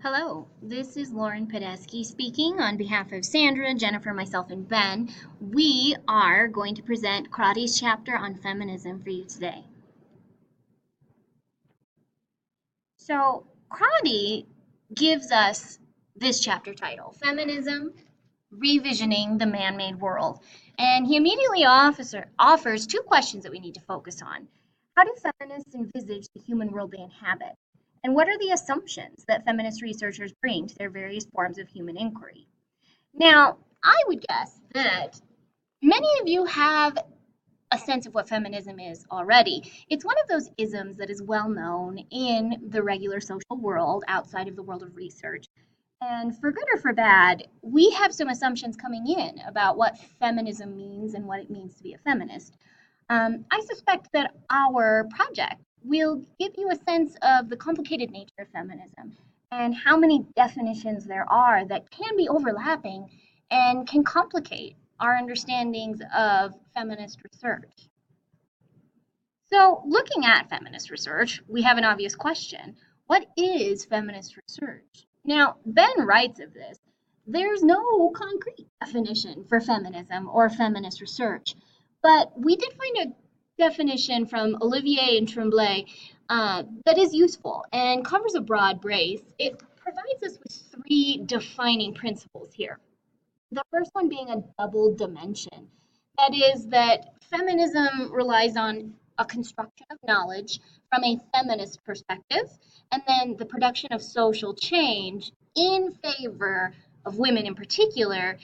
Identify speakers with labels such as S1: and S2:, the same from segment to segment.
S1: Hello, this is Lauren Podesky speaking on behalf of Sandra, Jennifer, myself, and Ben. We are going to present Crotty's chapter on feminism for you today. So, Crotty gives us this chapter title, Feminism, Revisioning the Man-Made World. And he immediately offers two questions that we need to focus on. How do feminists envisage the human world they inhabit? And what are the assumptions that feminist researchers bring to their various forms of human inquiry? Now, I would guess that many of you have a sense of what feminism is already. It's one of those isms that is well known in the regular social world outside of the world of research. And for good or for bad, we have some assumptions coming in about what feminism means and what it means to be a feminist. I suspect that our project will give you a sense of the complicated nature of feminism and how many definitions there are that can be overlapping and can complicate our understandings of feminist research. So, looking at feminist research, we have an obvious question. What is feminist research? Now, Ben writes of this. There's no concrete definition for feminism or feminist research, but we did find a definition from Olivier and Tremblay that is useful and covers a broad base. It provides us with three defining principles here. The first one being a double dimension. That is, that feminism relies on a construction of knowledge from a feminist perspective, and then the production of social change in favor of women in particular.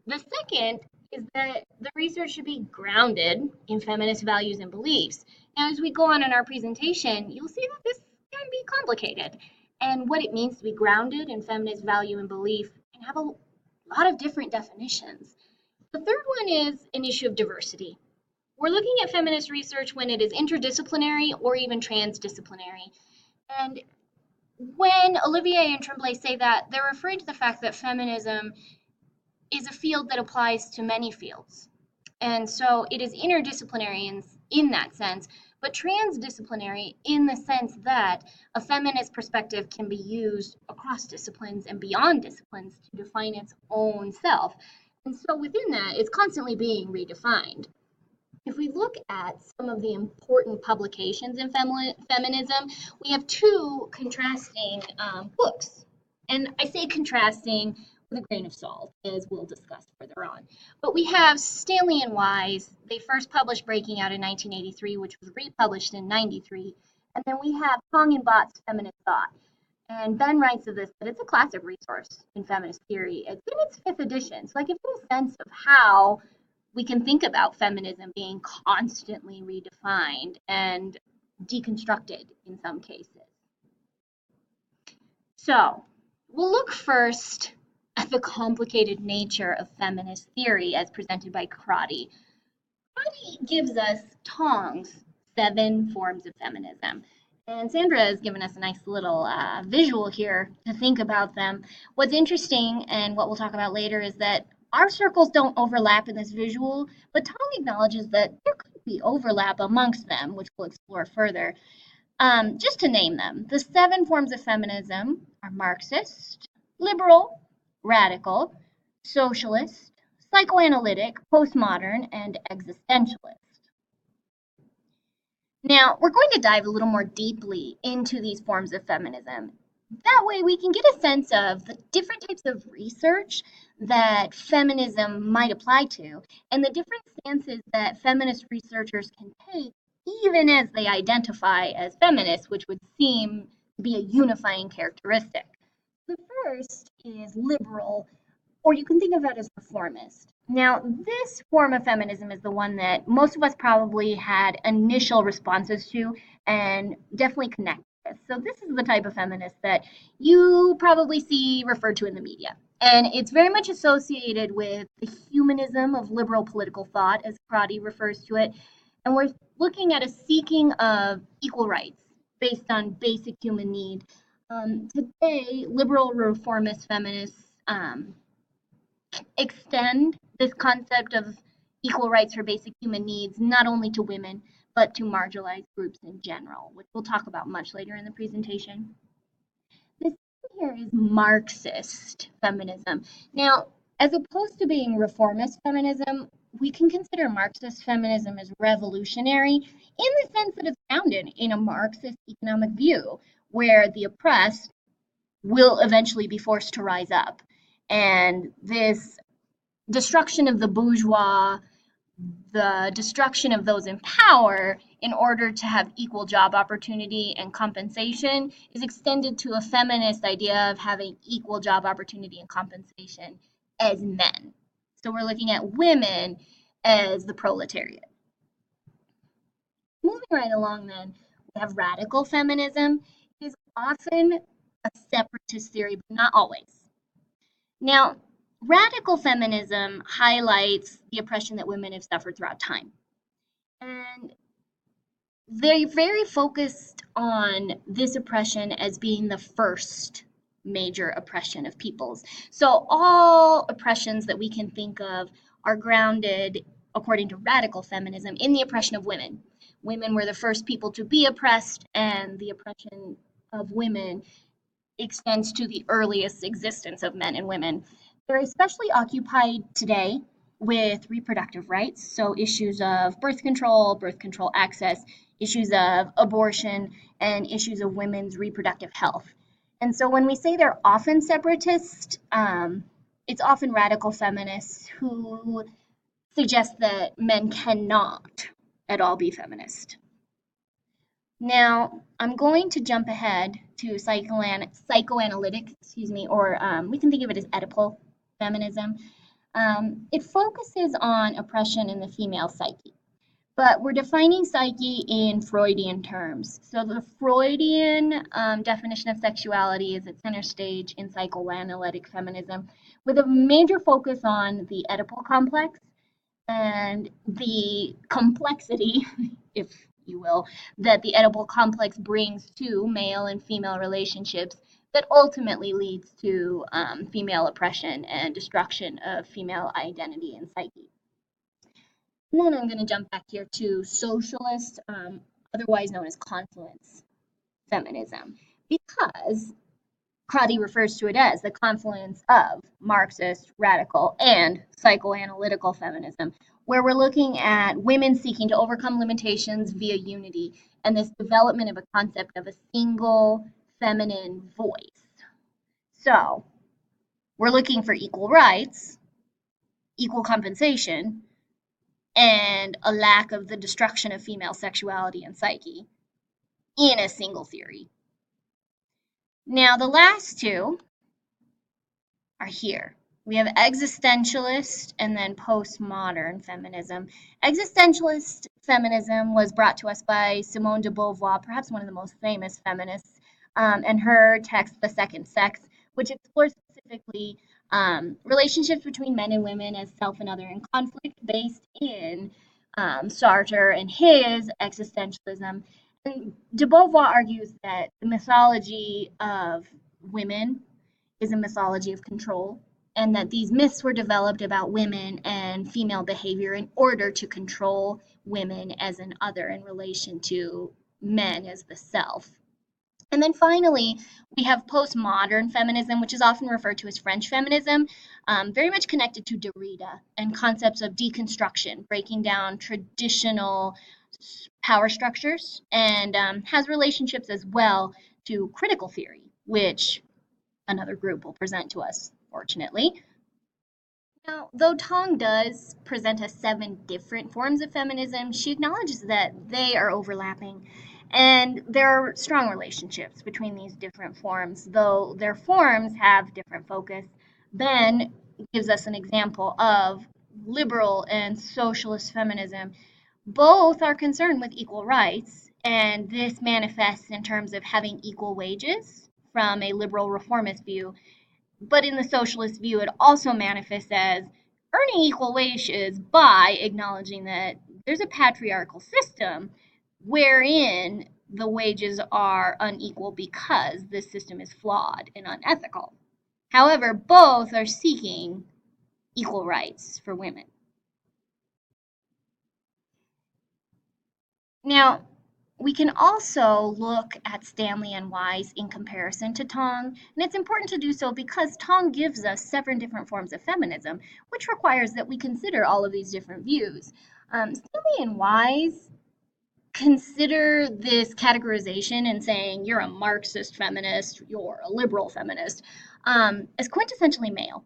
S1: The second is that the research should be grounded in feminist values and beliefs. Now, as we go on in our presentation, you'll see that this can be complicated. And what it means to be grounded in feminist value and belief can have a lot of different definitions. The third one is an issue of diversity. We're looking at feminist research when it is interdisciplinary or even transdisciplinary. And when Olivier and Tremblay say that, they're referring to the fact that feminism is a field that applies to many fields. And so it is interdisciplinary in that sense, but transdisciplinary in the sense that a feminist perspective can be used across disciplines and beyond disciplines to define its own self. And so within that, it's constantly being redefined. If we look at some of the important publications in feminism, we have two contrasting books. And I say contrasting with a grain of salt, as we'll discuss further on. But we have Stanley and Wise. They first published Breaking Out in 1983, which was republished in 93. And then we have Tong and Bott's Feminist Thought. And Ben writes of this that it's a classic resource in feminist theory. It's in its fifth edition. So I give you a sense of how we can think about feminism being constantly redefined and deconstructed in some cases. So we'll look first at the complicated nature of feminist theory as presented by Crotty. Crotty gives us Tong's 7 forms of feminism. And Sandra has given us a nice little visual here to think about them. What's interesting, and what we'll talk about later, is that our circles don't overlap in this visual, but Tong acknowledges that there could be overlap amongst them, which we'll explore further. Just to name them, the 7 forms of feminism are Marxist, liberal, radical, socialist, psychoanalytic, postmodern, and existentialist. Now, we're going to dive a little more deeply into these forms of feminism. That way we can get a sense of the different types of research that feminism might apply to and the different stances that feminist researchers can take even as they identify as feminists, which would seem to be a unifying characteristic. The first is liberal, or you can think of it as reformist. Now, this form of feminism is the one that most of us probably had initial responses to and definitely connect with. So this is the type of feminist that you probably see referred to in the media. And it's very much associated with the humanism of liberal political thought, as Crotty refers to it. And we're looking at a seeking of equal rights based on basic human need. Today, liberal reformist feminists extend this concept of equal rights for basic human needs not only to women, but to marginalized groups in general, which we'll talk about much later in the presentation. The here is Marxist feminism. Now, as opposed to being reformist feminism, we can consider Marxist feminism as revolutionary in the sense that it's grounded in a Marxist economic view, where the oppressed will eventually be forced to rise up. And this destruction of the bourgeois, the destruction of those in power in order to have equal job opportunity and compensation is extended to a feminist idea of having equal job opportunity and compensation as men. So we're looking at women as the proletariat. Moving right along then, we have radical feminism. It is often a separatist theory, but not always. Now, radical feminism highlights the oppression that women have suffered throughout time. And they're very focused on this oppression as being the first major oppression of peoples. So all oppressions that we can think of are grounded, according to radical feminism, in the oppression of women. Women were the first people to be oppressed, and the oppression of women extends to the earliest existence of men and women. They're especially occupied today with reproductive rights, so issues of birth control access, issues of abortion, and issues of women's reproductive health. And so when we say they're often separatist, it's often radical feminists who suggest that men cannot at all be feminist. Now, I'm going to jump ahead to psychoanalytic, or we can think of it as Oedipal feminism. It focuses on oppression in the female psyche, but we're defining psyche in Freudian terms. So the Freudian definition of sexuality is at center stage in psychoanalytic feminism, with a major focus on the Oedipal complex and the complexity, if you will, that the Oedipal complex brings to male and female relationships that ultimately leads to female oppression and destruction of female identity and psyche. And then I'm going to jump back here to socialist, otherwise known as confluence feminism, because Crotty refers to it as the confluence of Marxist, radical, and psychoanalytical feminism, where we're looking at women seeking to overcome limitations via unity and this development of a concept of a single feminine voice. So we're looking for equal rights, equal compensation, and a lack of the destruction of female sexuality and psyche in a single theory. Now, the last two are here. We have existentialist and then postmodern feminism. Existentialist feminism was brought to us by Simone de Beauvoir, perhaps one of the most famous feminists, and her text, The Second Sex, which explores specifically relationships between men and women as self and other in conflict, based in Sartre and his existentialism. And de Beauvoir argues that the mythology of women is a mythology of control, and that these myths were developed about women and female behavior in order to control women as an other in relation to men as the self. And then finally, we have postmodern feminism, which is often referred to as French feminism, very much connected to Derrida and concepts of deconstruction, breaking down traditional power structures, and has relationships as well to critical theory, which another group will present to us, fortunately. Now, though Tong does present us 7 different forms of feminism, she acknowledges that they are overlapping, and there are strong relationships between these different forms, though their forms have different focus. Ben gives us an example of liberal and socialist feminism. Both are concerned with equal rights, and this manifests in terms of having equal wages from a liberal reformist view. But in the socialist view, it also manifests as earning equal wages by acknowledging that there's a patriarchal system wherein the wages are unequal because this system is flawed and unethical. However, both are seeking equal rights for women. Now, We can also look at Stanley and Wise in comparison to Tong, and it's important to do so because Tong gives us 7 different forms of feminism, which requires that we consider all of these different views. Stanley and Wise consider this categorization and saying you're a Marxist feminist, you're a liberal feminist, as quintessentially male.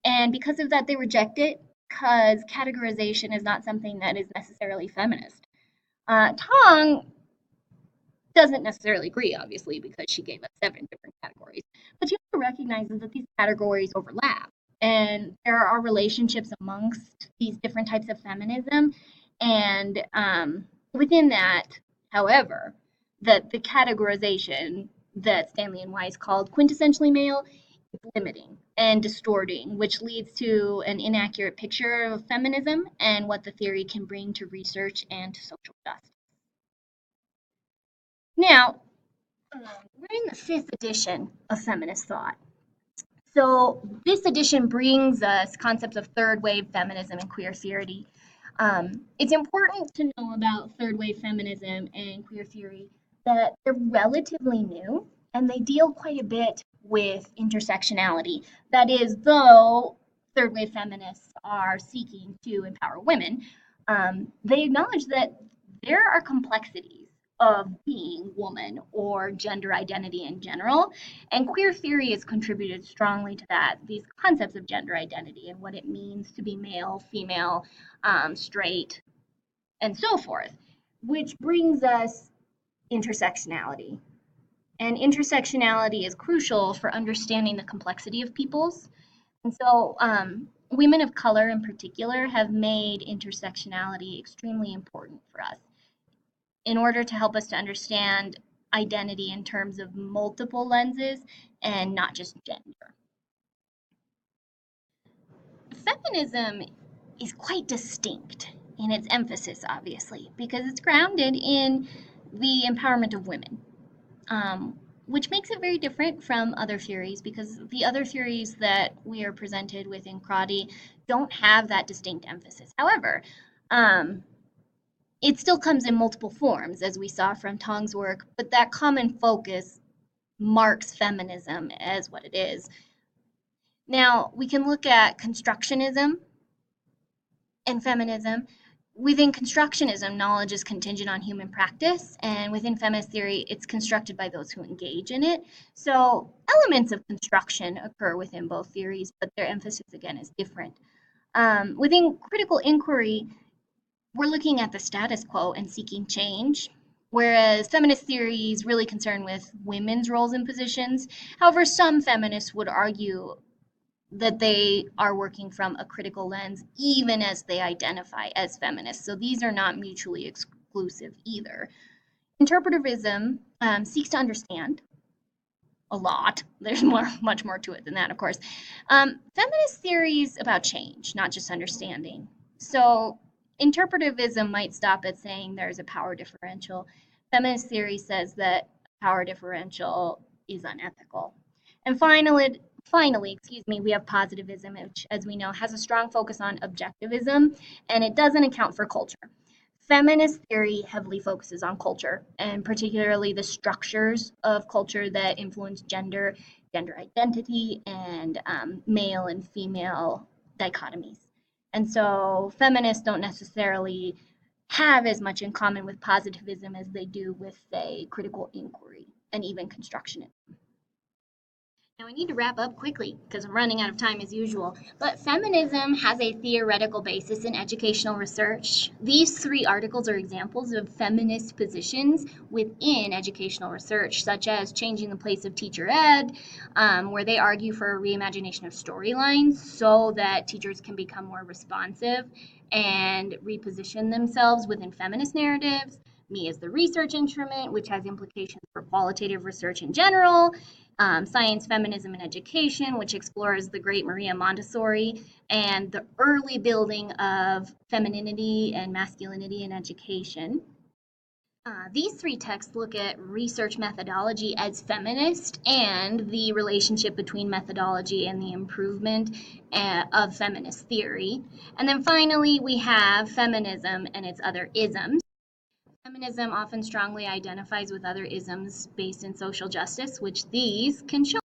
S1: And because of that, they reject it because categorization is not something that is necessarily feminist. Tong doesn't necessarily agree, obviously, because she gave us 7 different categories. But she also recognizes that these categories overlap and there are relationships amongst these different types of feminism. And within that, however, that the categorization that Stanley and Wise called quintessentially male is limiting and distorting, which leads to an inaccurate picture of feminism and what the theory can bring to research and to social justice. Now, we're in the 5th edition of feminist thought. So this edition brings us concepts of third wave feminism and queer theory. It's important to know about third wave feminism and queer theory that they're relatively new and they deal quite a bit with intersectionality. That is, though third wave feminists are seeking to empower women, they acknowledge that there are complexities of being woman or gender identity in general. And queer theory has contributed strongly to that, these concepts of gender identity and what it means to be male, female, straight, and so forth, which brings us intersectionality. And intersectionality is crucial for understanding the complexity of peoples. And so women of color in particular have made intersectionality extremely important for us in order to help us to understand identity in terms of multiple lenses and not just gender. Feminism is quite distinct in its emphasis, obviously, because it's grounded in the empowerment of women, which makes it very different from other theories because the other theories that we are presented with in Crotty don't have that distinct emphasis. However, it still comes in multiple forms, as we saw from Tong's work, but that common focus marks feminism as what it is. Now, we can look at constructionism and feminism. Within constructionism, knowledge is contingent on human practice, and within feminist theory, it's constructed by those who engage in it. So elements of construction occur within both theories, but their emphasis, again, is different. Within critical inquiry, we're looking at the status quo and seeking change, whereas feminist theory is really concerned with women's roles and positions. However, some feminists would argue that they are working from a critical lens, even as they identify as feminists. So these are not mutually exclusive either. Interpretivism seeks to understand a lot. There's much more to it than that, of course. Feminist theory is about change, not just understanding. So interpretivism might stop at saying there's a power differential. Feminist theory says that power differential is unethical. And finally, we have positivism, which, as we know, has a strong focus on objectivism, and it doesn't account for culture. Feminist theory heavily focuses on culture, and particularly the structures of culture that influence gender, gender identity, and male and female dichotomies. And so feminists don't necessarily have as much in common with positivism as they do with, say, critical inquiry and even constructionism. Now I need to wrap up quickly because I'm running out of time as usual, but feminism has a theoretical basis in educational research. These 3 articles are examples of feminist positions within educational research, such as changing the place of teacher ed, where they argue for a reimagination of storylines so that teachers can become more responsive and reposition themselves within feminist narratives. Me as the research instrument, which has implications for qualitative research in general. Science, Feminism, and Education, which explores the great Maria Montessori and the early building of femininity and masculinity in education. These 3 texts look at research methodology as feminist and the relationship between methodology and the improvement of feminist theory. And then finally, we have feminism and its other isms. Feminism often strongly identifies with other isms based in social justice, which these can show